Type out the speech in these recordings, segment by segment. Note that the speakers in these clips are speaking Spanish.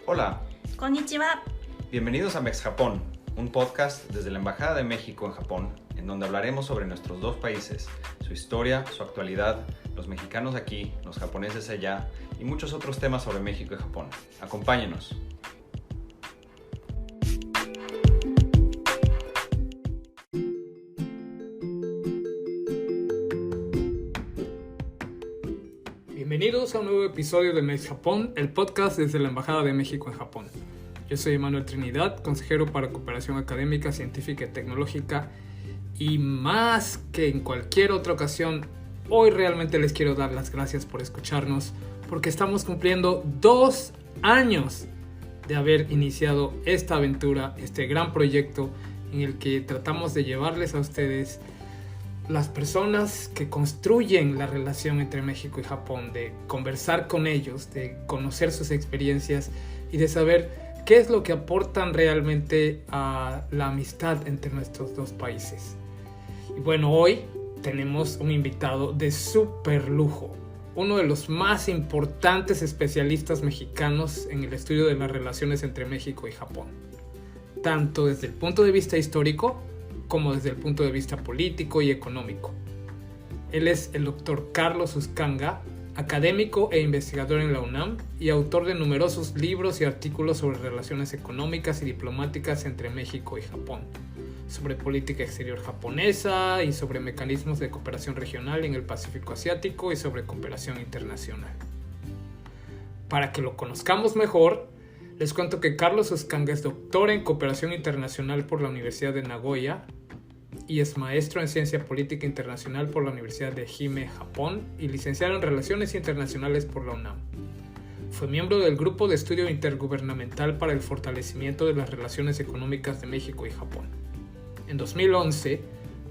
Hola, Konnichiwa. bienvenidos a Mex Japón, un podcast desde la Embajada de México en Japón, en donde hablaremos sobre nuestros dos países, su historia, su actualidad, los mexicanos aquí, los japoneses allá y muchos otros temas sobre México y Japón. Acompáñenos. Bienvenidos a un nuevo episodio de Mex Japón, el podcast desde la Embajada de México en Japón. Yo soy Emanuel Trinidad, consejero para cooperación académica, científica y tecnológica, y más que en cualquier otra ocasión, hoy realmente les quiero dar las gracias por escucharnos, porque estamos cumpliendo 2 años de haber iniciado esta aventura, este gran proyecto en el que tratamos de llevarles a ustedes las personas que construyen la relación entre México y Japón, de conversar con ellos, de conocer sus experiencias y de saber qué es lo que aportan realmente a la amistad entre nuestros dos países. Y bueno, hoy tenemos un invitado de súper lujo, uno de los más importantes especialistas mexicanos en el estudio de las relaciones entre México y Japón, tanto desde el punto de vista histórico como desde el punto de vista político y económico. Él es el doctor Carlos Uscanga, académico e investigador en la UNAM y autor de numerosos libros y artículos sobre relaciones económicas y diplomáticas entre México y Japón, sobre política exterior japonesa y sobre mecanismos de cooperación regional en el Pacífico Asiático y sobre cooperación internacional. Para que lo conozcamos mejor, les cuento que Carlos Uscanga es doctor en cooperación internacional por la Universidad de Nagoya y es maestro en ciencia política internacional por la Universidad de Ehime, Japón, y licenciado en relaciones internacionales por la UNAM. Fue miembro del Grupo de Estudio Intergubernamental para el Fortalecimiento de las Relaciones Económicas de México y Japón. En 2011,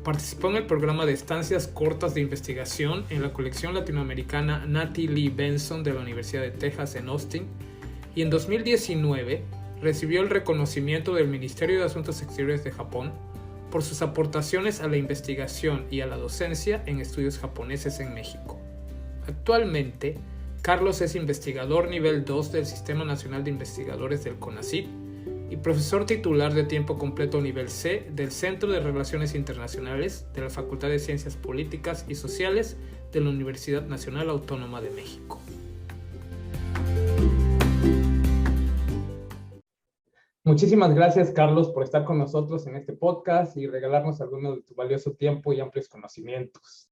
participó en el programa de estancias cortas de investigación en la colección latinoamericana Natty Lee Benson de la Universidad de Texas en Austin, y en 2019 recibió el reconocimiento del Ministerio de Asuntos Exteriores de Japón por sus aportaciones a la investigación y a la docencia en estudios japoneses en México. Actualmente, Carlos es investigador nivel 2 del Sistema Nacional de Investigadores del CONACYT y profesor titular de tiempo completo nivel C del Centro de Relaciones Internacionales de la Facultad de Ciencias Políticas y Sociales de la Universidad Nacional Autónoma de México. Muchísimas gracias, Carlos, por estar con nosotros en este podcast y regalarnos alguno de tu valioso tiempo y amplios conocimientos.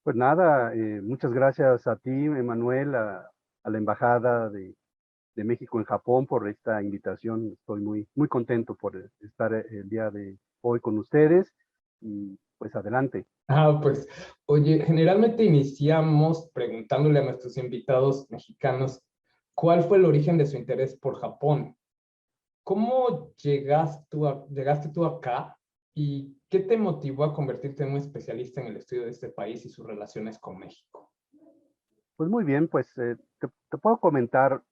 Pues nada, muchas gracias a ti, Emanuel, a la Embajada de México en Japón por esta invitación. Estoy muy contento por estar el día de hoy con ustedes y pues adelante. Pues, oye, generalmente iniciamos preguntándole a nuestros invitados mexicanos cuál fue el origen de su interés por Japón. ¿Cómo llegaste tú acá y qué te motivó a convertirte en un especialista en el estudio de este país y sus relaciones con México? Pues muy bien, pues te puedo comentar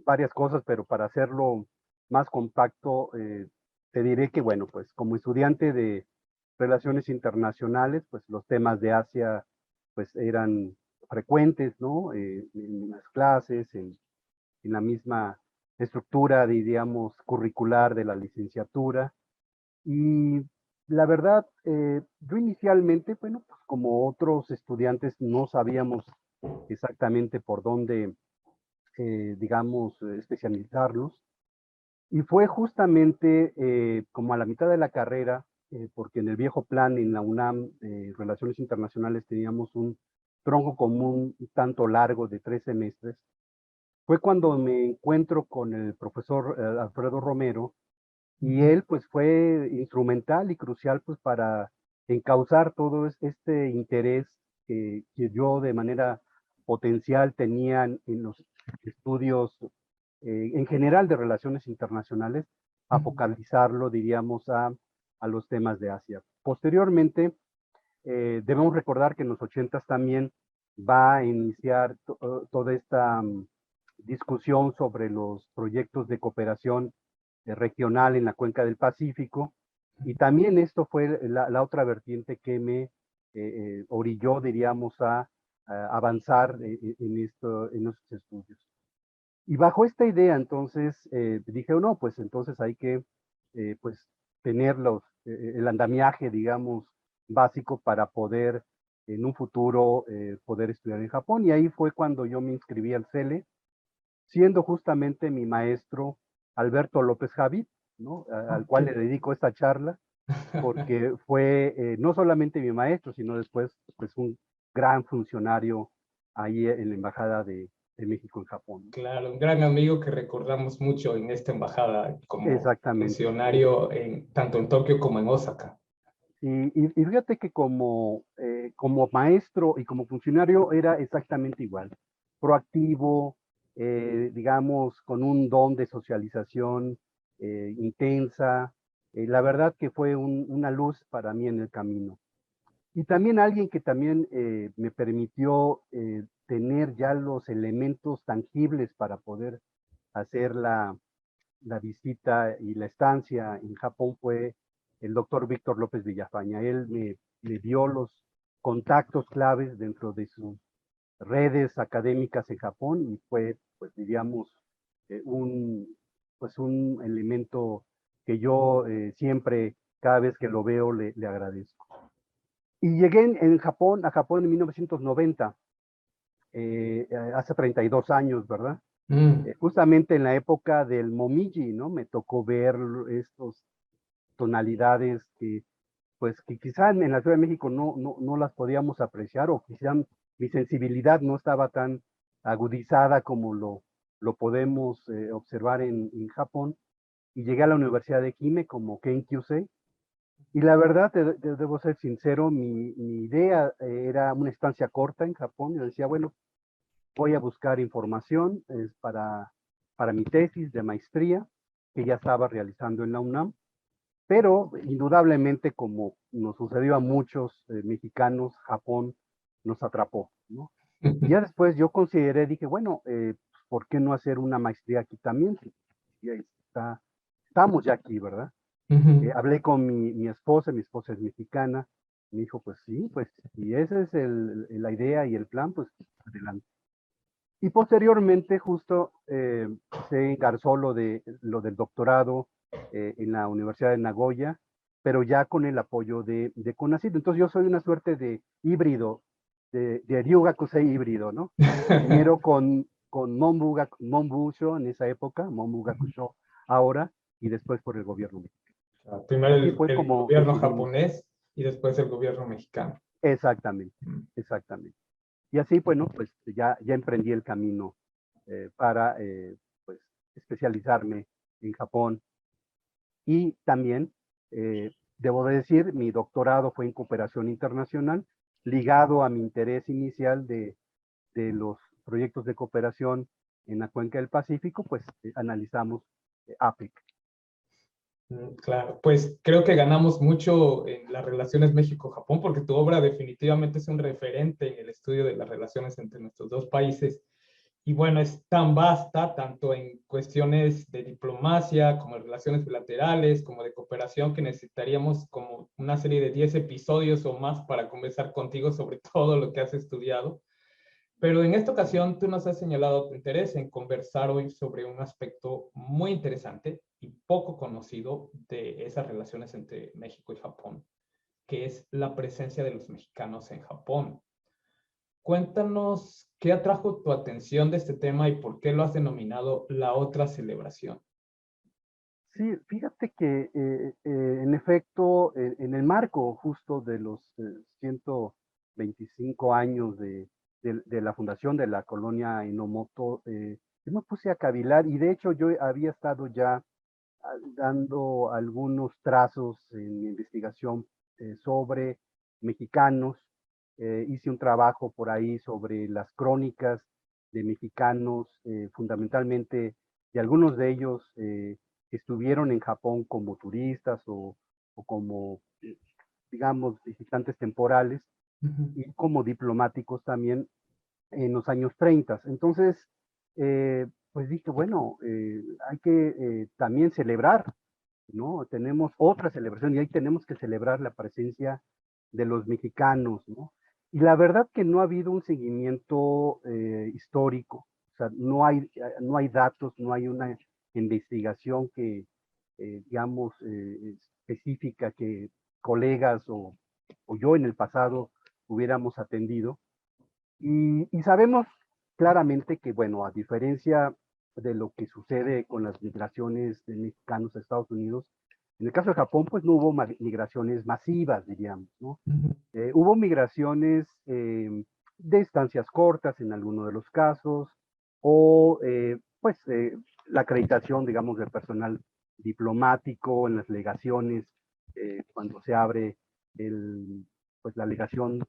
varias cosas, pero para hacerlo más compacto, te diré que, bueno, pues como estudiante de relaciones internacionales, pues los temas de Asia pues eran frecuentes, ¿no? En las clases, en la misma estructura, diríamos, curricular de la licenciatura. Y la verdad, yo inicialmente, bueno, pues como otros estudiantes no sabíamos exactamente por dónde, digamos, especializarnos. Y fue justamente como a la mitad de la carrera, porque en el viejo plan en la UNAM, Relaciones Internacionales, teníamos un tronco común un tanto largo de 3 semestres. Fue cuando me encuentro con el profesor Alfredo Romero, y él pues fue instrumental y crucial pues para encauzar todo este interés que yo de manera potencial tenía en los estudios en general de relaciones internacionales, a focalizarlo, diríamos, a los temas de Asia. Posteriormente, debemos recordar que en los 80 también va a iniciar toda esta discusión sobre los proyectos de cooperación regional en la cuenca del Pacífico, y también esto fue la otra vertiente que me orilló, diríamos, a avanzar en estos estudios. Y bajo esta idea, entonces, dije, no, pues entonces hay que, pues, tener el andamiaje, digamos, básico para poder, en un futuro, poder estudiar en Japón. Y ahí fue cuando yo me inscribí al CELE, siendo justamente mi maestro Alberto López Javid, ¿no? Al cual le dedico esta charla, porque fue no solamente mi maestro, sino después, pues, un gran funcionario ahí en la Embajada de México en Japón. Claro, un gran amigo que recordamos mucho en esta embajada como Exactamente. funcionario tanto en Tokio como en Osaka. Y fíjate que como maestro y como funcionario era exactamente igual, proactivo, digamos, con un don de socialización intensa. La verdad que fue una luz para mí en el camino. Y también alguien que también me permitió tener ya los elementos tangibles para poder hacer la visita y la estancia en Japón fue el doctor Víctor López Villafaña. Él me dio los contactos claves dentro de sus redes académicas en Japón y fue, pues diríamos, pues un elemento que yo siempre, cada vez que lo veo, le agradezco. Y llegué a Japón en 1990, hace 32 años, ¿verdad? Mm. Justamente en la época del Momiji, ¿no? Me tocó ver estos tonalidades pues, que quizá en la Ciudad de México no las podíamos apreciar, o quizá mi sensibilidad no estaba tan agudizada como lo podemos observar en Japón. Y llegué a la Universidad de Kime como Kenkyusei. Y la verdad, debo ser sincero, mi idea era una estancia corta en Japón. Yo decía, bueno, voy a buscar información para mi tesis de maestría que ya estaba realizando en la UNAM, pero indudablemente, como nos sucedió a muchos mexicanos, Japón nos atrapó, ¿no? Y ya después yo consideré, dije, bueno, ¿por qué no hacer una maestría aquí también? Y ahí estamos ya aquí, ¿verdad? Hablé con mi esposa es mexicana, me dijo, pues sí, pues si esa es la idea y el plan, pues adelante. Y posteriormente justo se engarzó lo del doctorado en la Universidad de Nagoya, pero ya con el apoyo de CONACYT. Entonces yo soy una suerte de híbrido, de Ryugakusei híbrido, ¿no? Primero con Monbusho en esa época, Monbu Gakusho ahora, y después por el gobierno mexicano. Y Primero así fue el como gobierno decidimos. japonés y después el gobierno mexicano. Exactamente, Mm. exactamente. Y así, bueno, pues ya emprendí el camino para pues, especializarme en Japón. Y también, debo de decir, mi doctorado fue en cooperación internacional, ligado a mi interés inicial de los proyectos de cooperación en la cuenca del Pacífico, pues analizamos África. Claro, pues creo que ganamos mucho en las relaciones México-Japón porque tu obra definitivamente es un referente en el estudio de las relaciones entre nuestros dos países. Y bueno, es tan vasta, tanto en cuestiones de diplomacia, como en relaciones bilaterales, como de cooperación, que necesitaríamos como una serie de 10 episodios o más para conversar contigo sobre todo lo que has estudiado. Pero en esta ocasión tú nos has señalado tu interés en conversar hoy sobre un aspecto muy interesante y poco conocido de esas relaciones entre México y Japón, que es la presencia de los mexicanos en Japón. Cuéntanos qué atrajo tu atención de este tema y por qué lo has denominado la otra celebración. Sí, fíjate que en efecto, en el marco justo de los 125 años de la fundación de la colonia Inomoto, yo me puse a cavilar, y de hecho yo había estado ya dando algunos trazos en mi investigación sobre mexicanos. Hice un trabajo por ahí sobre las crónicas de mexicanos, fundamentalmente de algunos de ellos que estuvieron en Japón como turistas o como, digamos, visitantes temporales, y como diplomáticos también en los años 30. Entonces, pues dije, bueno, hay que también celebrar, ¿no? Tenemos otra celebración y ahí tenemos que celebrar la presencia de los mexicanos, ¿no? Y la verdad que no ha habido un seguimiento histórico sea, no hay datos, no hay una investigación que, digamos, específica que colegas o yo en el pasado hubiéramos atendido. Y sabemos claramente que, bueno, a diferencia de lo que sucede con las migraciones de mexicanos a Estados Unidos, en el caso de Japón, pues no hubo migraciones masivas, diríamos, ¿no? Hubo migraciones de estancias cortas en algunos de los casos, o la acreditación, digamos, del personal diplomático en las legaciones, cuando se abre la legación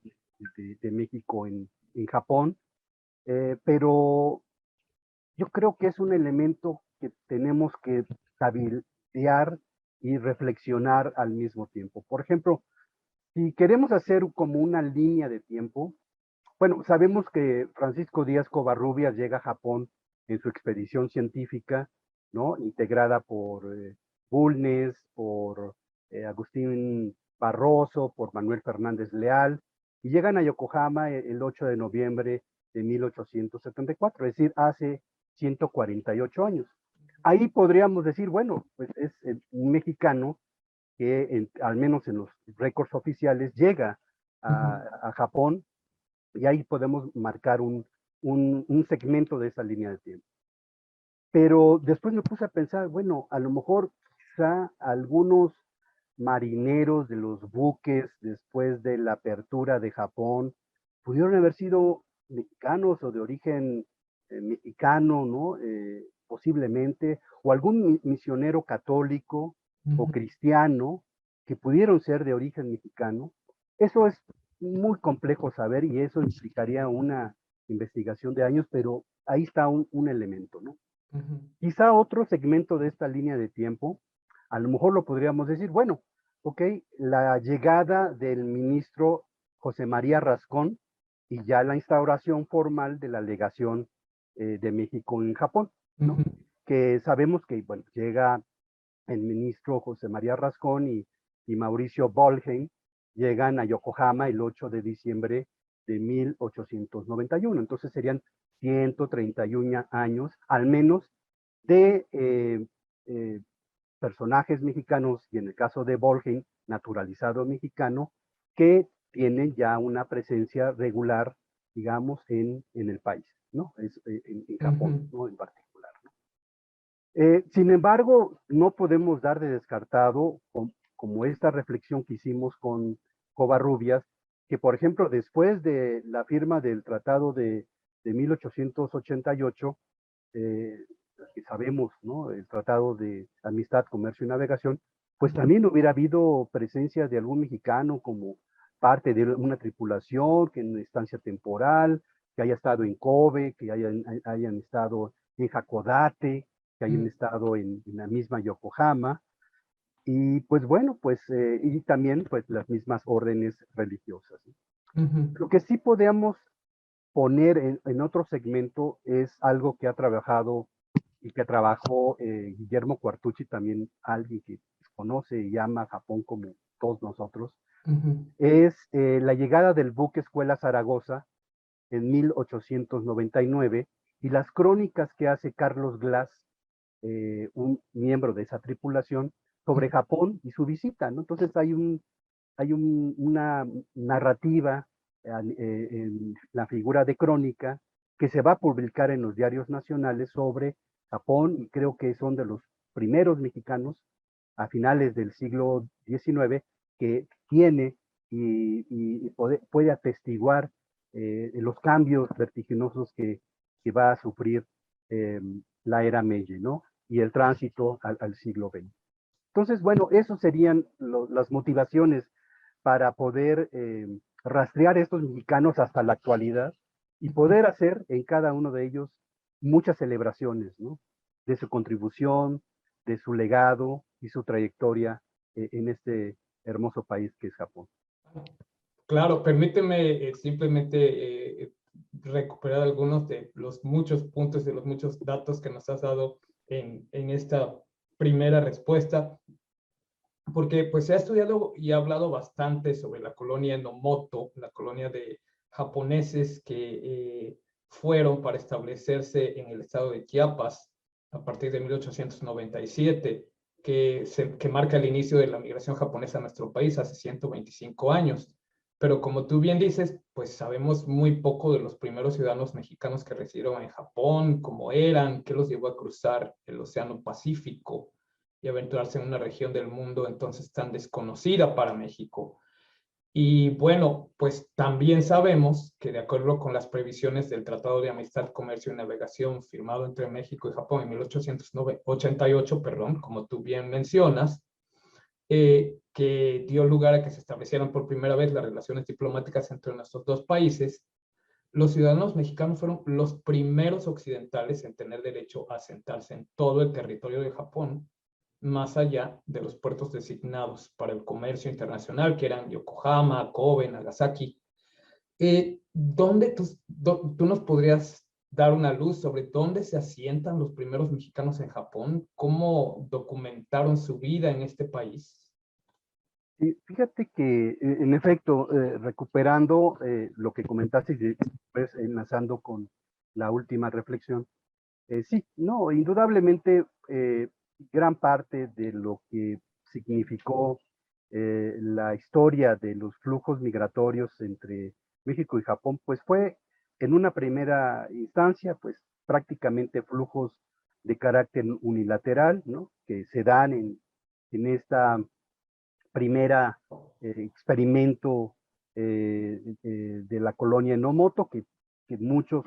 de México en Japón, pero yo creo que es un elemento que tenemos que cabildear y reflexionar al mismo tiempo. Por ejemplo, si queremos hacer como una línea de tiempo, bueno, sabemos que Francisco Díaz Covarrubias llega a Japón en su expedición científica, ¿no? Integrada por Bulnes, por Agustín Barroso, por Manuel Fernández Leal, y llegan a Yokohama el 8 de noviembre de 1874, es decir, hace 148 años. Ahí podríamos decir, bueno, pues es un mexicano que al menos en los récords oficiales llega a Japón, y ahí podemos marcar un segmento de esa línea de tiempo. Pero después me puse a pensar, bueno, a lo mejor quizá algunos marineros de los buques después de la apertura de Japón pudieron haber sido mexicanos o de origen mexicano, ¿no? Posiblemente, o algún misionero católico o cristiano que pudieron ser de origen mexicano. Eso es muy complejo saber y eso implicaría una investigación de años, pero ahí está un elemento, ¿no? Quizá otro segmento de esta línea de tiempo, a lo mejor lo podríamos decir, bueno, ok, la llegada del ministro José María Rascón y ya la instauración formal de la legación de México en Japón, ¿no? Que sabemos que, bueno, llega el ministro José María Rascón y Mauricio Bolheim, llegan a Yokohama el 8 de diciembre de 1891. Entonces serían 131 años, al menos, de personajes mexicanos, y en el caso de Bolheim, naturalizado mexicano, que tienen ya una presencia regular, digamos, en el país, ¿no? En Japón, ¿no? En particular, ¿no? Sin embargo, no podemos dar de descartado, como esta reflexión que hicimos con Covarrubias, que, por ejemplo, después de la firma del Tratado de 1888, que sabemos, ¿no? El Tratado de Amistad, Comercio y Navegación, pues también hubiera habido presencia de algún mexicano como parte de una tripulación, que en estancia temporal, que haya estado en Kobe, que hayan estado en Hakodate, que hayan estado en la misma Yokohama, y pues bueno, pues, y también pues las mismas órdenes religiosas. Lo que sí podemos poner en otro segmento es algo que ha trabajado y que trabajó Guillermo Quartucci, también alguien que conoce y ama Japón como todos nosotros, es la llegada del buque Escuela Zaragoza en 1899 y las crónicas que hace Carlos Glass, un miembro de esa tripulación, sobre Japón y su visita, ¿no? Entonces hay una narrativa en la figura de crónica que se va a publicar en los diarios nacionales sobre Japón, y creo que son de los primeros mexicanos a finales del siglo XIX que tiene y puede atestiguar los cambios vertiginosos que va a sufrir la era Meiji, ¿no? Y el tránsito al siglo XX. Entonces, bueno, esas serían las motivaciones para poder rastrear estos mexicanos hasta la actualidad y poder hacer en cada uno de ellos muchas celebraciones, ¿no? De su contribución, de su legado y su trayectoria en este hermoso país que es Japón. Claro, permíteme simplemente recuperar algunos de los muchos puntos, de los muchos datos que nos has dado en esta primera respuesta, porque pues se ha estudiado y ha hablado bastante sobre la colonia Enomoto, la colonia de japoneses que fueron para establecerse en el estado de Chiapas a partir de 1897, que marca el inicio de la migración japonesa a nuestro país hace 125 años. Pero como tú bien dices, pues sabemos muy poco de los primeros ciudadanos mexicanos que residieron en Japón, cómo eran, qué los llevó a cruzar el Océano Pacífico y aventurarse en una región del mundo entonces tan desconocida para México. Y bueno, pues también sabemos que de acuerdo con las previsiones del Tratado de Amistad, Comercio y Navegación firmado entre México y Japón en 1888, perdón, como tú bien mencionas, que dio lugar a que se establecieran por primera vez las relaciones diplomáticas entre nuestros dos países, los ciudadanos mexicanos fueron los primeros occidentales en tener derecho a asentarse en todo el territorio de Japón, más allá de los puertos designados para el comercio internacional, que eran Yokohama, Kobe, Nagasaki. ¿Dónde tú nos podrías dar una luz sobre dónde se asientan los primeros mexicanos en Japón? ¿Cómo documentaron su vida en este país? Y fíjate que, en efecto, recuperando lo que comentaste y después enlazando con la última reflexión, sí, no, indudablemente gran parte de lo que significó la historia de los flujos migratorios entre México y Japón, pues fue en una primera instancia, pues prácticamente flujos de carácter unilateral, ¿no? Que se dan en esta primera experimento de la colonia Enomoto, que muchos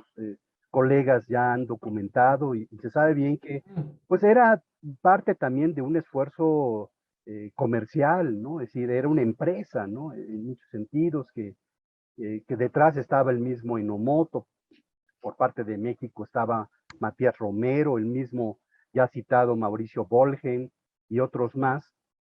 colegas ya han documentado y se sabe bien que pues era parte también de un esfuerzo comercial, ¿no? Es decir, era una empresa, ¿no? En muchos sentidos, que detrás estaba el mismo Enomoto, por parte de México estaba Matías Romero, el mismo ya citado Mauricio Bolgen y otros más,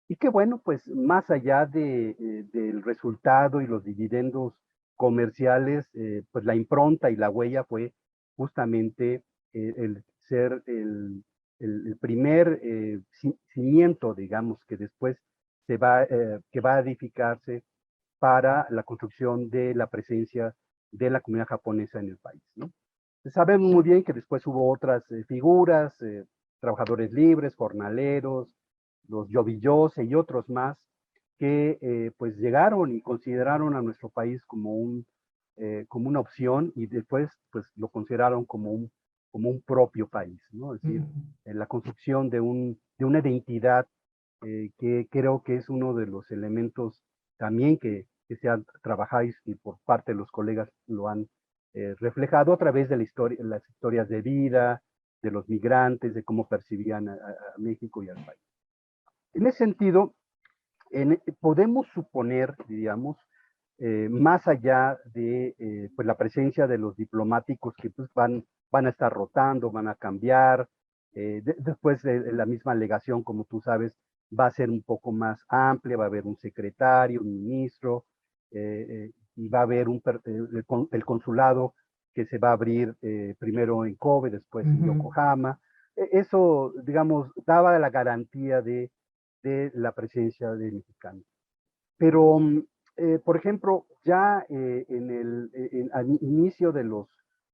y que bueno, pues más allá del resultado y los dividendos comerciales, pues la impronta y la huella fue justamente el ser el primer cimiento, digamos, que después que va a edificarse para la construcción de la presencia de la comunidad japonesa en el país, ¿no? Sabemos muy bien que después hubo otras figuras, trabajadores libres, jornaleros, los yovillose y otros más, que pues llegaron y consideraron a nuestro país como una opción y después pues lo consideraron como un propio país, ¿no? Es decir, en la construcción de una identidad que creo que es uno de los elementos también que se han trabajado y por parte de los colegas lo han reflejado a través de las historias de vida, de los migrantes, de cómo percibían a México y al país. En ese sentido, podemos suponer, digamos, más allá de pues la presencia de los diplomáticos que pues van a estar rotando, van a cambiar, después de la misma legación, como tú sabes, va a ser un poco más amplia, va a haber un secretario, un ministro, y va a haber el consulado que se va a abrir primero en Kobe, después en Yokohama. Eso, digamos, daba la garantía de la presencia de mexicanos. Pero, por ejemplo, ya al inicio de los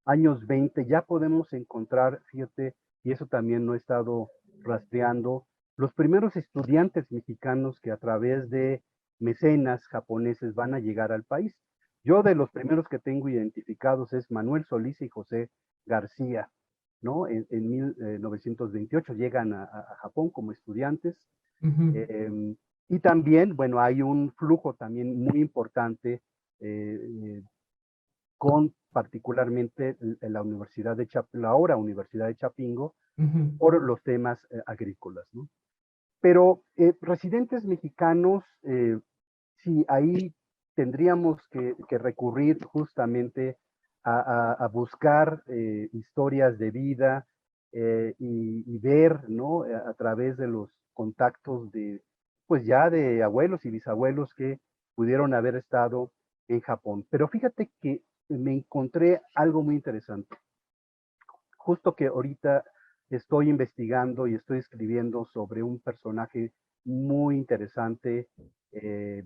años 20 ya podemos encontrar, fíjate, y eso también no he estado rastreando, los primeros estudiantes mexicanos que a través de mecenas japoneses van a llegar al país. Yo de los primeros que tengo identificados es Manuel Solís y José García, ¿no? En 1928 llegan a Japón como estudiantes. Y también, bueno, hay un flujo también muy importante con particularmente la la ahora Universidad de Chapingo, por los temas agrícolas, ¿no? Pero residentes mexicanos, sí, ahí tendríamos que recurrir justamente a buscar historias de vida y ver, ¿no? A través de los contactos pues ya de abuelos y bisabuelos que pudieron haber estado en Japón. Pero fíjate que me encontré algo muy interesante. Justo que ahorita estoy investigando y estoy escribiendo sobre un personaje muy interesante,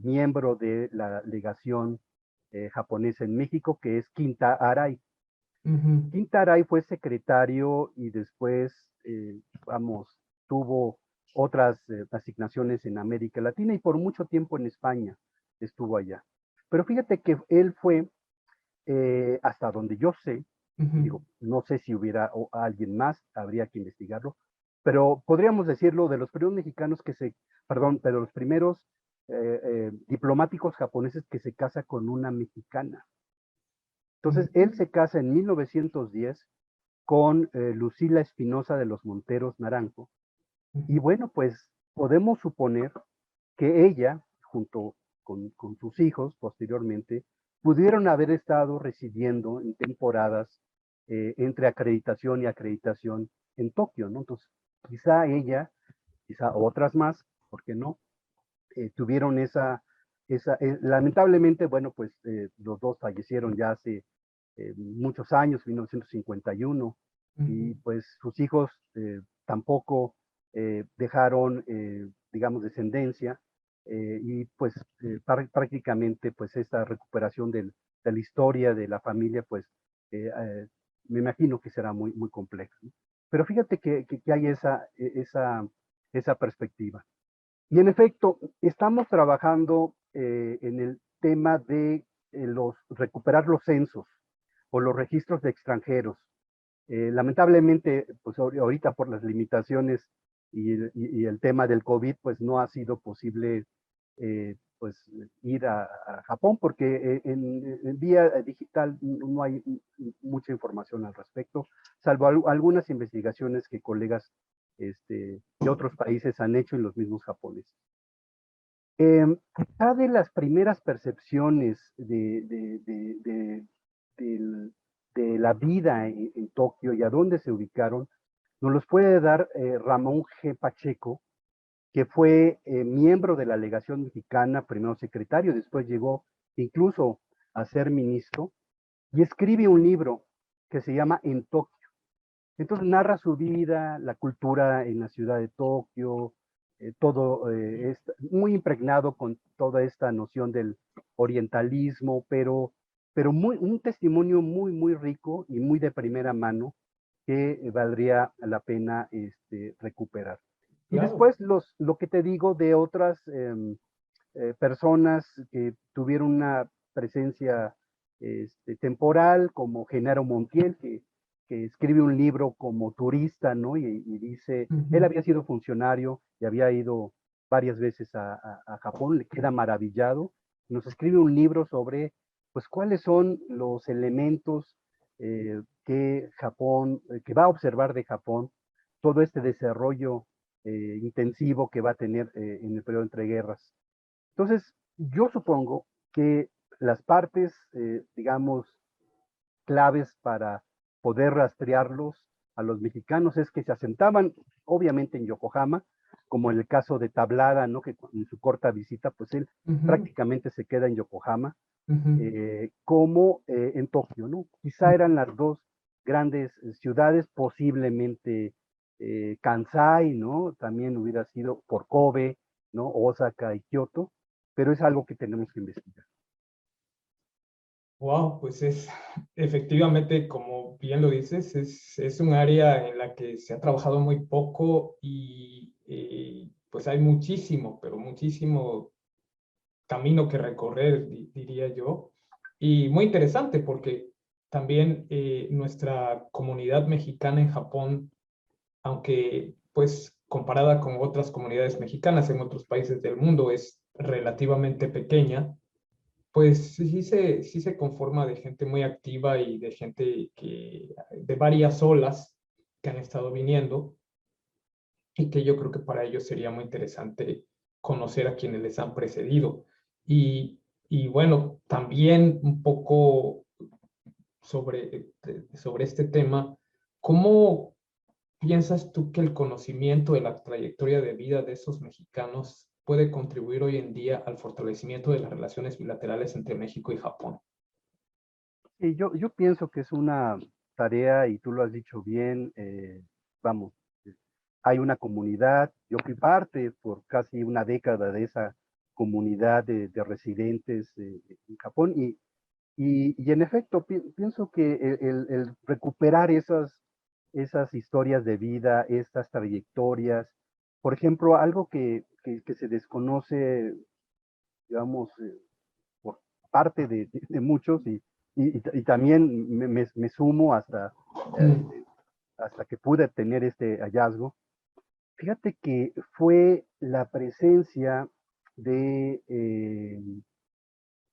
miembro de la legación japonesa en México, que es Quinta Arai. Ujú. Kintaray fue secretario y después, tuvo otras asignaciones en América Latina y por mucho tiempo en España estuvo allá. Pero fíjate que él fue, hasta donde yo sé, Ujú. digo, no sé si hubiera alguien más, habría que investigarlo, pero podríamos decirlo de los primeros mexicanos perdón, pero los primeros diplomáticos japoneses que se casa con una mexicana. Entonces, él se casa en 1910 con Lucila Espinosa de los Monteros Naranjo. Y Ujú. bueno, pues podemos suponer que ella, junto con sus hijos posteriormente, pudieron haber estado residiendo en temporadas entre acreditación y acreditación en Tokio, ¿no? Entonces, quizá ella, quizá otras más, ¿por qué no? Tuvieron lamentablemente, bueno, pues los dos fallecieron ya hace muchos años, 1951, y Ujú. pues sus hijos tampoco dejaron, digamos, descendencia, y pues prácticamente pues esta recuperación de la historia de la familia, pues me imagino que será muy, muy compleja, ¿no? Pero fíjate que hay esa perspectiva. Y en efecto, estamos trabajando en el tema de recuperar los censos o los registros de extranjeros. Lamentablemente, pues ahorita por las limitaciones y el tema del COVID, pues no ha sido posible pues ir a Japón porque en vía digital no hay mucha información al respecto, salvo algunas investigaciones que colegas de otros países han hecho en los mismos japoneses. Quizá de las primeras percepciones del- de la vida en Tokio y a dónde se ubicaron, nos los puede dar Ramón G. Pacheco, que fue miembro de la legación mexicana, primero secretario, después llegó incluso a ser ministro, y escribe un libro que se llama En Tokio. Entonces narra su vida, la cultura en la ciudad de Tokio, todo es muy impregnado con toda esta noción del orientalismo, pero un testimonio muy, muy rico y muy de primera mano que valdría la pena recuperar. Y Claro. después lo que te digo de otras personas que tuvieron una presencia temporal, como Genaro Montiel, que escribe un libro como turista, ¿no? Y dice, él Ujú. había sido funcionario y había ido varias veces a Japón, le queda maravillado, nos escribe un libro sobre, pues, cuáles son los elementos que va a observar de Japón, todo este desarrollo intensivo que va a tener en el periodo entre guerras. Entonces, yo supongo que las partes, digamos, claves para poder rastrearlos a los mexicanos es que se asentaban, obviamente, en Yokohama, como en el caso de Tablada, ¿no? Que en su corta visita, pues él Ujú. prácticamente se queda en Yokohama, Ujú. como en Tokio, ¿no? Quizá eran las dos grandes ciudades, posiblemente Kansai, ¿no? También hubiera sido por Kobe, ¿no? Osaka y Kioto, pero es algo que tenemos que investigar. Wow, pues es efectivamente, como bien lo dices, es un área en la que se ha trabajado muy poco y pues hay muchísimo, pero muchísimo camino que recorrer, diría yo. Y muy interesante porque también nuestra comunidad mexicana en Japón, aunque pues comparada con otras comunidades mexicanas en otros países del mundo es relativamente pequeña, pues sí se conforma de gente muy activa y de gente de varias olas que han estado viniendo y que yo creo que para ellos sería muy interesante conocer a quienes les han precedido. Y, y bueno, también un poco sobre este tema, ¿cómo piensas tú que el conocimiento de la trayectoria de vida de esos mexicanos puede contribuir hoy en día al fortalecimiento de las relaciones bilaterales entre México y Japón? Y yo pienso que es una tarea, y tú lo has dicho bien, vamos, hay una comunidad, yo fui parte por casi una década de esa comunidad de residentes en Japón, Y en efecto, pienso que el recuperar esas historias de vida, estas trayectorias, por ejemplo, algo que se desconoce, digamos, por parte de muchos y también me sumo hasta que pude tener este hallazgo. Fíjate que fue la presencia de, eh,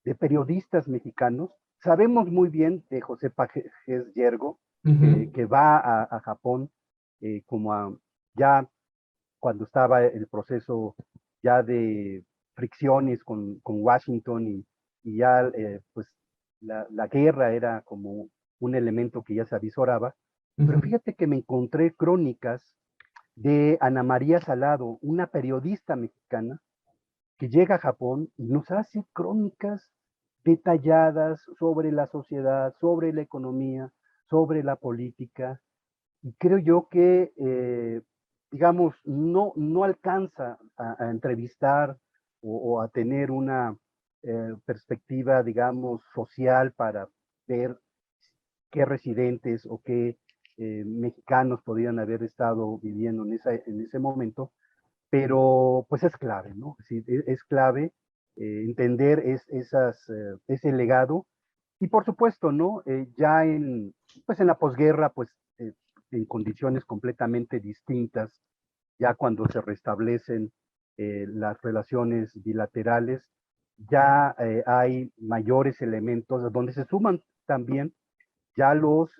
de periodistas mexicanos. Sabemos muy bien de José Pajes Yergo, que va a Japón como ya cuando estaba el proceso ya de fricciones con Washington y ya pues la guerra era como un elemento que ya se avisoraba. Pero fíjate que me encontré crónicas de Ana María Salado, una periodista mexicana que llega a Japón y nos hace crónicas detalladas sobre la sociedad, sobre la economía, sobre la política. Y creo yo que, digamos, no alcanza a entrevistar o a tener una perspectiva, digamos, social para ver qué residentes o qué mexicanos podrían haber estado viviendo en ese momento, pero pues es clave, ¿no? Es clave entender ese legado y por supuesto, ¿no? Ya pues en la posguerra, pues en condiciones completamente distintas, ya cuando se restablecen las relaciones bilaterales, ya hay mayores elementos donde se suman también ya los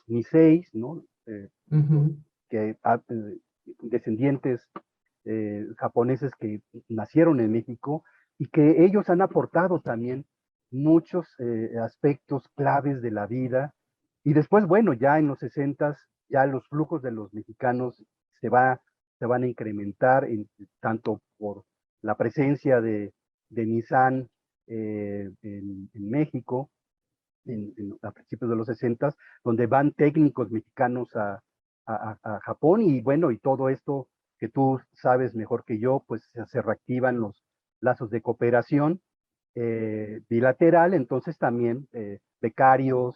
Niseis, ¿no? Que descendientes japoneses que nacieron en México y que ellos han aportado también muchos aspectos claves de la vida. Y después, bueno, ya en los 60 ya los flujos de los mexicanos se, va, se van a incrementar tanto por la presencia de Nissan en México, a principios de los 60, donde van técnicos mexicanos a Japón y bueno, y todo esto que tú sabes mejor que yo, pues se reactivan los lazos de cooperación bilateral, entonces también becarios,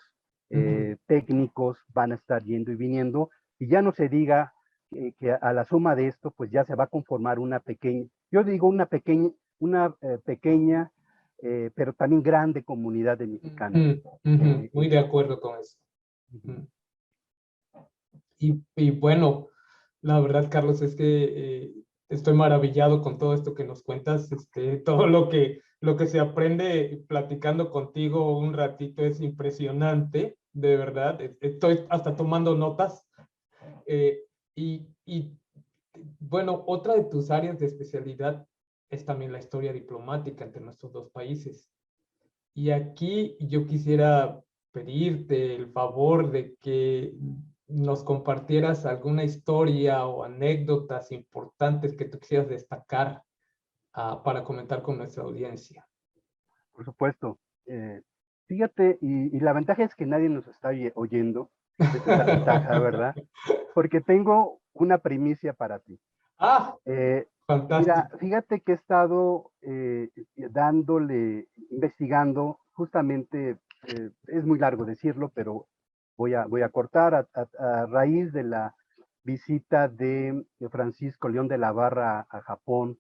técnicos van a estar yendo y viniendo, y ya no se diga que a la suma de esto, pues ya se va a conformar una pequeña, yo digo una pequeña pero también grande comunidad de mexicanos. Muy de acuerdo con eso. Y bueno, la verdad, Carlos, es que estoy maravillado con todo esto que nos cuentas, todo lo que se aprende platicando contigo un ratito es impresionante, de verdad. Estoy hasta tomando notas. Y bueno, otra de tus áreas de especialidad es también la historia diplomática entre nuestros dos países. Y aquí yo quisiera pedirte el favor de que nos compartieras alguna historia o anécdotas importantes que tú quisieras destacar para comentar con nuestra audiencia. Por supuesto. Fíjate, y la ventaja es que nadie nos está oyendo. Esa es la ventaja, ¿verdad? Porque tengo una primicia para ti. Ah, Mira, fantástico. fíjate que he estado investigando, justamente, es muy largo decirlo, pero voy a cortar a raíz de la visita de Francisco León de la Barra a Japón,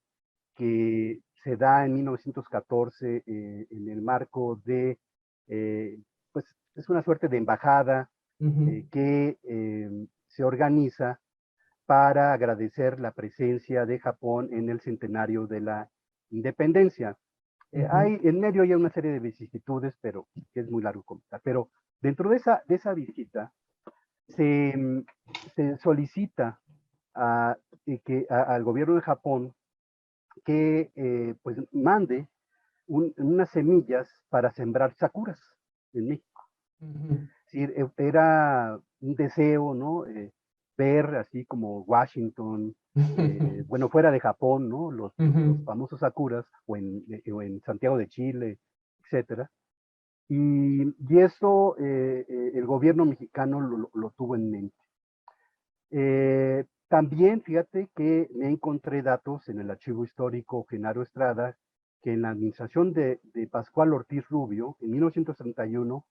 que se da en 1914 en el marco de, pues es una suerte de embajada que se organiza para agradecer la presencia de Japón en el centenario de la independencia. En medio hay una serie de vicisitudes, pero es muy largo comentar. Pero dentro de esa visita se, se solicita al gobierno de Japón que pues mande unas semillas para sembrar sakuras en México. Sí, era un deseo, ¿no? Ver así como Washington, bueno, fuera de Japón, ¿no? Los famosos sakuras, o en Santiago de Chile, etcétera. Y eso el gobierno mexicano lo tuvo en mente. También fíjate que me encontré datos en el archivo histórico Genaro Estrada que en la administración de Pascual Ortiz Rubio, en 1931,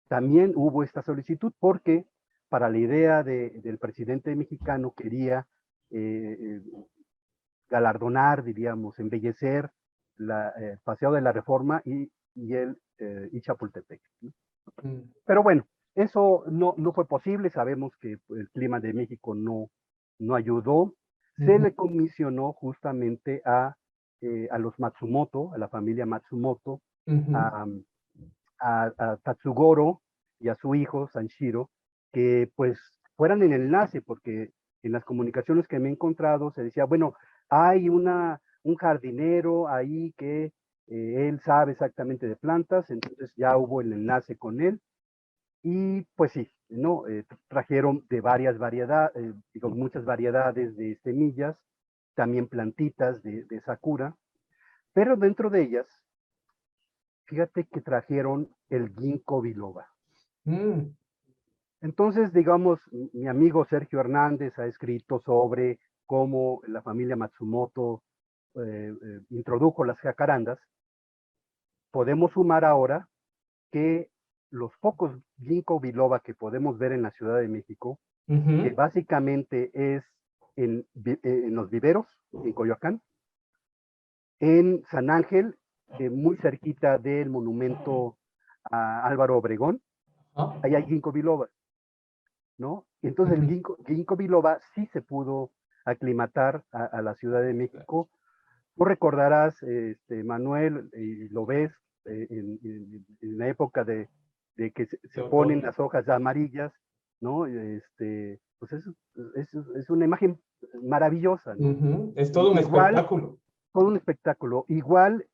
también hubo esta solicitud porque para la idea del presidente mexicano quería galardonar, diríamos, embellecer el Paseo de la Reforma y Chapultepec, ¿no? Pero bueno, eso no fue posible, sabemos que el clima de México no ayudó. Se le comisionó justamente a los Matsumoto, a la familia Matsumoto, a Tatsugoro y a su hijo Sanshiro, que pues fueran en el enlace, porque en las comunicaciones que me he encontrado se decía, bueno, hay un jardinero ahí que él sabe exactamente de plantas, entonces ya hubo el enlace con él, y pues sí, ¿no? Trajeron de varias variedades, digo, muchas variedades de semillas, también plantitas de sakura, pero dentro de ellas, fíjate que trajeron el ginkgo biloba. Entonces, digamos, mi amigo Sergio Hernández ha escrito sobre cómo la familia Matsumoto introdujo las jacarandas. Podemos sumar ahora que los pocos ginkgo biloba que podemos ver en la Ciudad de México, que básicamente es en los viveros, en Coyoacán, en San Ángel, muy cerquita del monumento a Álvaro Obregón, ahí hay ginkgo biloba, ¿no? Entonces el ginkgo biloba sí se pudo aclimatar a la Ciudad de México. Tú recordarás, Manuel, y lo ves en la época de que se ponen las hojas amarillas, ¿no? Pues es una imagen maravillosa, ¿no? Es todo un espectáculo. Todo un espectáculo, igual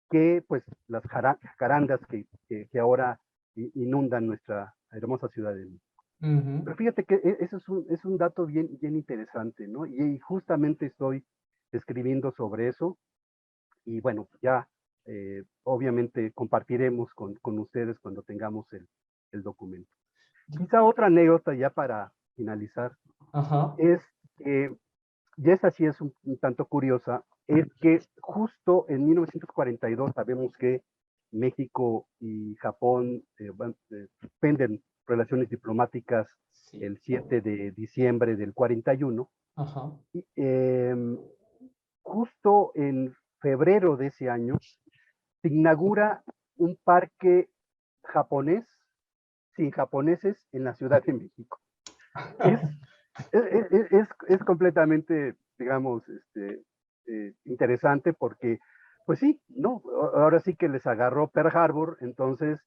que pues las jacarandas que ahora inundan nuestra hermosa ciudad de México. Pero fíjate que eso es un dato bien interesante, ¿no? Y justamente estoy escribiendo sobre eso, y bueno, ya obviamente compartiremos con ustedes cuando tengamos el documento. Quizá otra anécdota ya para finalizar es que, y esta sí es un tanto curiosa, es que justo en 1942 sabemos que México y Japón suspenden relaciones diplomáticas el 7 de diciembre del 41. Y, justo en febrero de ese año se inaugura un parque japonés sin japoneses en la Ciudad de México. Es completamente, digamos, interesante porque, pues sí, ¿no? Ahora sí que les agarró Pearl Harbor, entonces,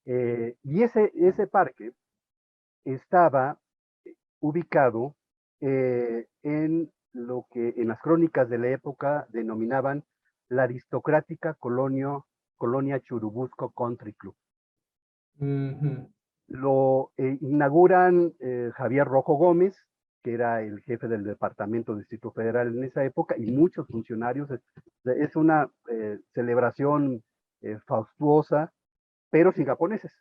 y ese parque estaba ubicado en lo que en las crónicas de la época denominaban la aristocrática colonia Churubusco Country Club. Lo inauguran Javier Rojo Gómez, que era el jefe del Departamento del Distrito Federal en esa época, y muchos funcionarios. Es una celebración fastuosa, pero sin japoneses,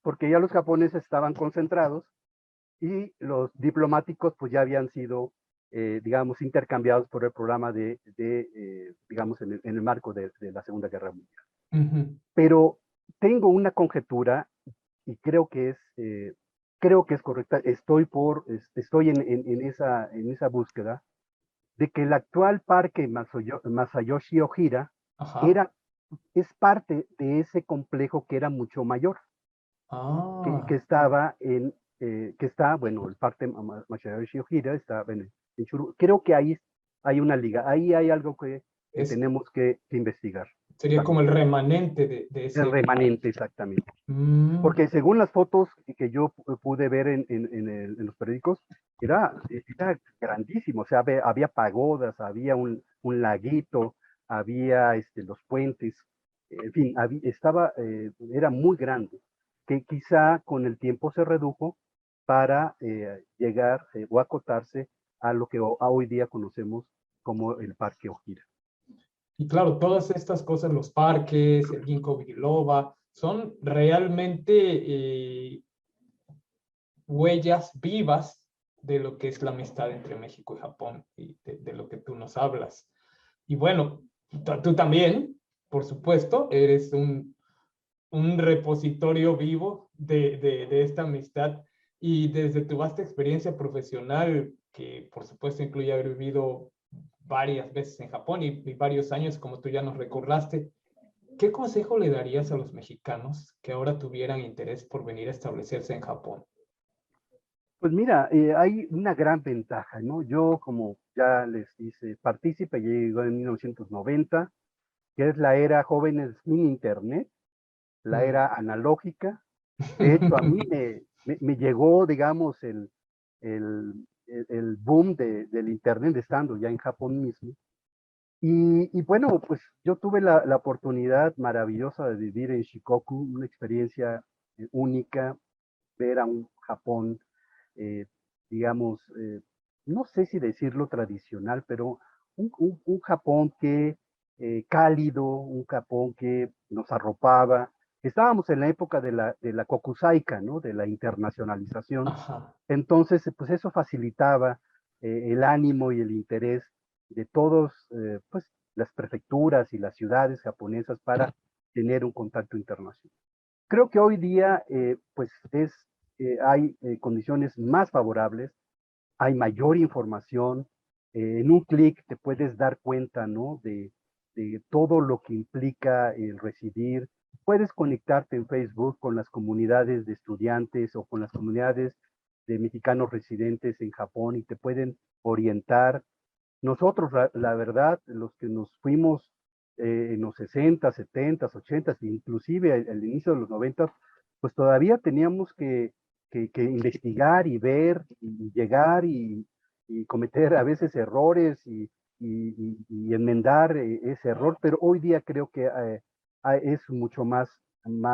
porque ya los japoneses estaban concentrados y los diplomáticos pues ya habían sido, digamos, intercambiados por el programa digamos, en el marco de la Segunda Guerra Mundial. Pero tengo una conjetura y creo que es correcta. Estoy en esa búsqueda de que el actual parque Masayoshi Ojira es parte de ese complejo que era mucho mayor, que está, bueno, el parque Masayoshi Ojira está en Churu. Creo que ahí hay una liga, ahí hay algo que tenemos que investigar. Sería como el remanente de ese... El remanente, exactamente. Porque según las fotos que yo pude ver en los periódicos, era grandísimo. O sea, había pagodas, había un laguito, había los puentes, en fin, era muy grande, que quizá con el tiempo se redujo para llegar o acotarse a lo que hoy día conocemos como el Parque Ojira. Y claro, todas estas cosas, los parques, el ginkgo biloba, son realmente huellas vivas de lo que es la amistad entre México y Japón y de lo que tú nos hablas. Y bueno, tú también por supuesto, eres un repositorio vivo de esta amistad, y desde tu vasta experiencia profesional, que por supuesto incluye haber vivido varias veces en Japón y varios años, como tú ya nos recordaste, ¿qué consejo le darías a los mexicanos que ahora tuvieran interés por venir a establecerse en Japón? Pues mira, hay una gran ventaja, ¿no? Yo, como ya les hice partícipe, llegó en 1990, que es la era jóvenes sin internet, la Mm. era analógica. De hecho, a mí me llegó, digamos, el boom del internet estando ya en Japón mismo. Y bueno, pues yo tuve la oportunidad maravillosa de vivir en Shikoku, una experiencia única, ver a un Japón, eh, digamos, no sé si decirlo tradicional, pero un Japón que cálido, un Japón que nos arropaba. Estábamos en la época de la Kokusaika, ¿no? De la internacionalización. Ajá. Entonces, pues eso facilitaba el ánimo y el interés de todos, pues las prefecturas y las ciudades japonesas para tener un contacto internacional. Creo que hoy día, pues hay condiciones más favorables, hay mayor información, en un clic te puedes dar cuenta, ¿no? De todo lo que implica el residir. Puedes conectarte en Facebook con las comunidades de estudiantes o con las comunidades de mexicanos residentes en Japón y te pueden orientar. Nosotros, la verdad, los que nos fuimos en los 60, 70, 80, inclusive al inicio de los 90, pues todavía teníamos que investigar y ver y llegar y cometer a veces errores y enmendar ese error, pero hoy día creo que es mucho más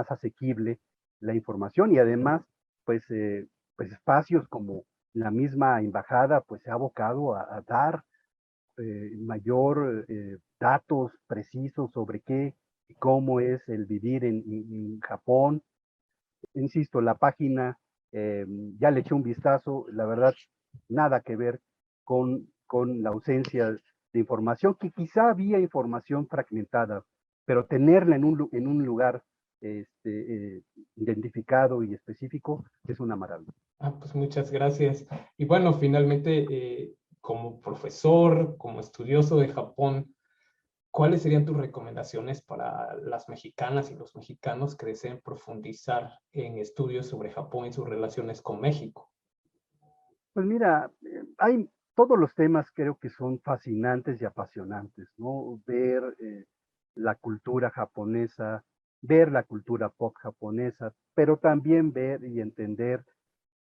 asequible la información y además, pues, pues espacios como la misma embajada, pues se ha abocado a dar mayor datos precisos sobre qué y cómo es el vivir en Japón. Insisto, la página, ya le eché un vistazo, la verdad, nada que ver con la ausencia de información, que quizá había información fragmentada, pero tenerla en un lugar identificado y específico es una maravilla. Ah, pues muchas gracias. Y bueno, finalmente, como profesor, como estudioso de Japón, ¿cuáles serían tus recomendaciones para las mexicanas y los mexicanos que deseen profundizar en estudios sobre Japón y sus relaciones con México? Pues mira, hay todos los temas creo que son fascinantes y apasionantes, ¿no? Ver la cultura japonesa, ver la cultura pop japonesa, pero también ver y entender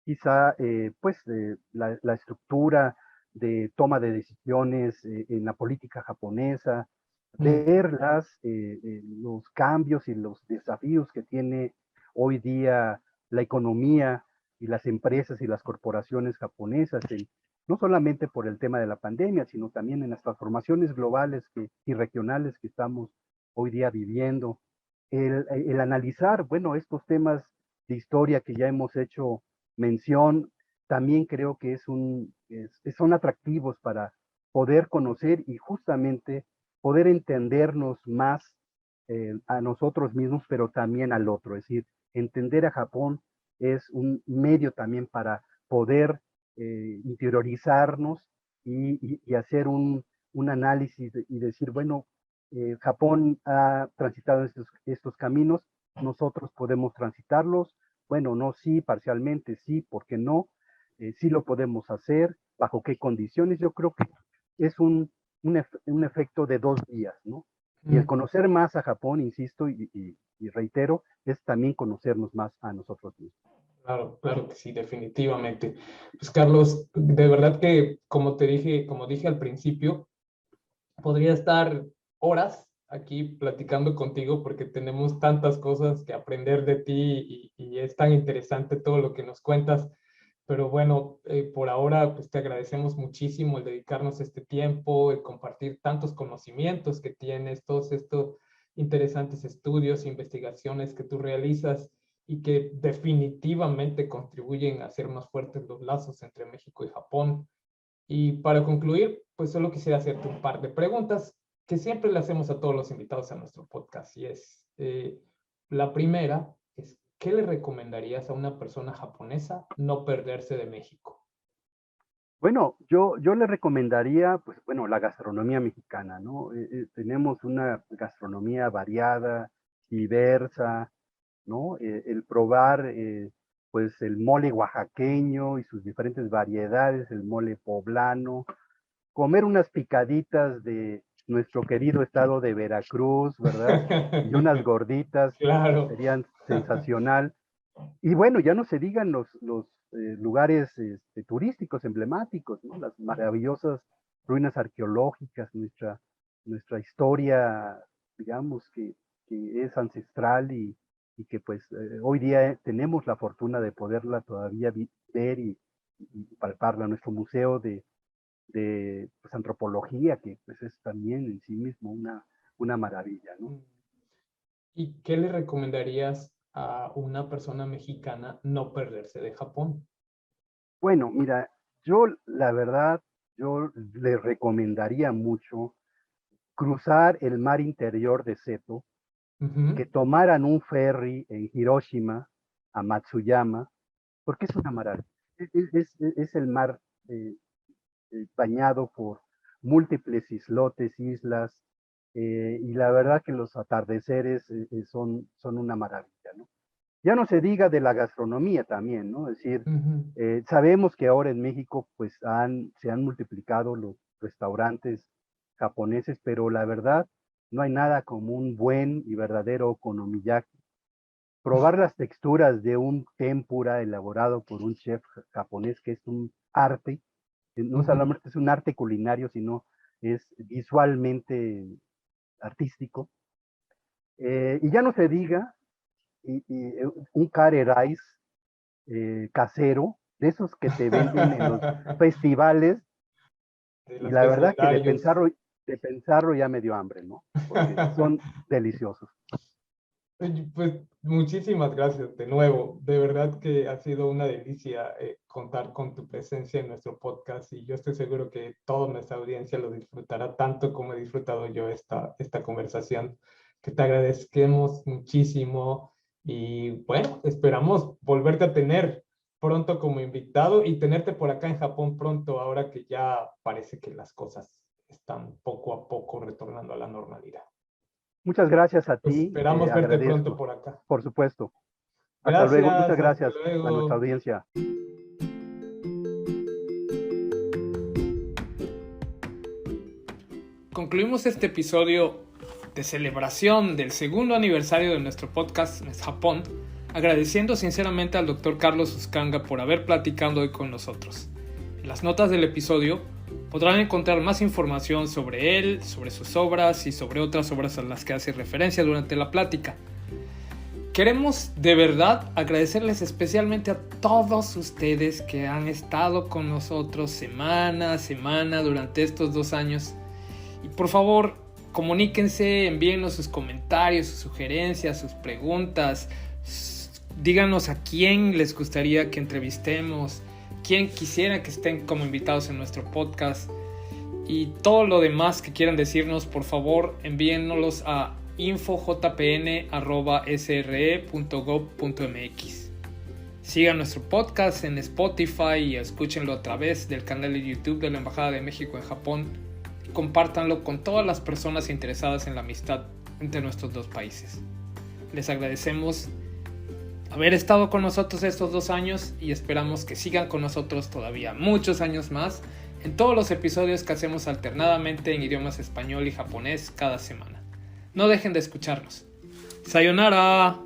quizá pues la estructura de toma de decisiones en la política japonesa, Mm. ver los cambios y los desafíos que tiene hoy día la economía y las empresas y las corporaciones japonesas, no solamente por el tema de la pandemia, sino también en las transformaciones globales y regionales que estamos hoy día viviendo. El analizar, bueno, estos temas de historia que ya hemos hecho mención, también creo que son atractivos para poder conocer y justamente poder entendernos más a nosotros mismos, pero también al otro. Es decir, entender a Japón es un medio también para poder interiorizarnos y hacer un análisis y decir, bueno, Japón ha transitado estos caminos, nosotros podemos transitarlos. Bueno, no, sí, parcialmente, sí, ¿por qué no? Sí lo podemos hacer, bajo qué condiciones. Yo creo que es un efecto de dos vías, ¿no? Y el Mm. conocer más a Japón, insisto y reitero, es también conocernos más a nosotros mismos. Claro, claro que sí, definitivamente. Pues Carlos, de verdad que como te dije, como dije al principio, podría estar horas aquí platicando contigo porque tenemos tantas cosas que aprender de ti y es tan interesante todo lo que nos cuentas. Pero bueno, por ahora pues te agradecemos muchísimo el dedicarnos este tiempo, el compartir tantos conocimientos que tienes, todos estos interesantes estudios, investigaciones que tú realizas y que definitivamente contribuyen a hacer más fuertes los lazos entre México y Japón. Y para concluir, pues solo quisiera hacerte un par de preguntas. que siempre le hacemos a todos los invitados a nuestro podcast. Y es, la primera es, ¿qué le recomendarías a una persona japonesa no perderse de México? Bueno, yo le recomendaría, pues bueno, la gastronomía mexicana, ¿no? Tenemos una gastronomía variada, diversa, ¿no? El probar, pues el mole oaxaqueño y sus diferentes variedades, el mole poblano, comer unas picaditas de nuestro querido estado de Veracruz, ¿verdad? Y unas gorditas, Claro. serían sensacional. Y bueno, ya no se digan los lugares turísticos emblemáticos, ¿no? Las maravillosas ruinas arqueológicas, nuestra historia, digamos, que es ancestral y que pues hoy día tenemos la fortuna de poderla todavía ver y palparla. Nuestro museo de pues, antropología, que pues es también en sí mismo una maravilla, ¿no? ¿Y qué le recomendarías a una persona mexicana no perderse de Japón? Bueno, mira, la verdad, yo le recomendaría mucho cruzar el mar interior de Seto, que tomaran un ferry en Hiroshima a Matsuyama, porque es una maravilla. Es el mar bañado por múltiples islotes, islas, y la verdad que los atardeceres son una maravilla, ¿no? Ya no se diga de la gastronomía también, ¿no? Es decir, sabemos que ahora en México pues se han multiplicado los restaurantes japoneses, pero la verdad no hay nada como un buen y verdadero okonomiyaki. Probar las texturas de un tempura elaborado por un chef japonés, que es un arte, no solamente es un arte culinario, sino es visualmente artístico. Y ya no se diga un curry rice casero, de esos que te venden en los festivales, y la verdad que de pensarlo ya me dio hambre, ¿no? Porque son deliciosos. Pues muchísimas gracias de nuevo. De verdad que ha sido una delicia contar con tu presencia en nuestro podcast y yo estoy seguro que toda nuestra audiencia lo disfrutará tanto como he disfrutado yo esta conversación. Que te agradezcamos muchísimo y bueno, esperamos volverte a tener pronto como invitado y tenerte por acá en Japón pronto, ahora que ya parece que las cosas están poco a poco retornando a la normalidad. Muchas gracias a Pues ti. esperamos verte pronto por acá. Por supuesto. Hasta Gracias, luego. Muchas gracias hasta luego. a nuestra audiencia. Concluimos este episodio de celebración del segundo aniversario de nuestro podcast en Japón, agradeciendo sinceramente al Dr. Carlos Uscanga por haber platicado hoy con nosotros. En las notas del episodio podrán encontrar más información sobre él, sobre sus obras y sobre otras obras a las que hace referencia durante la plática. Queremos de verdad agradecerles especialmente a todos ustedes que han estado con nosotros semana a semana durante estos 2 años. Y por favor, comuníquense, envíennos sus comentarios, sus sugerencias, sus preguntas. Díganos a quién les gustaría que entrevistemos, quién quisiera que estén como invitados en nuestro podcast. Y todo lo demás que quieran decirnos, por favor, envíennos a info.jpn@sre.gov.mx. Sigan nuestro podcast en Spotify y escúchenlo a través del canal de YouTube de la Embajada de México en Japón. Compártanlo con todas las personas interesadas en la amistad entre nuestros dos países. Les agradecemos haber estado con nosotros estos 2 años y esperamos que sigan con nosotros todavía muchos años más en todos los episodios que hacemos alternadamente en idiomas español y japonés cada semana. No dejen de escucharnos. ¡Sayonara!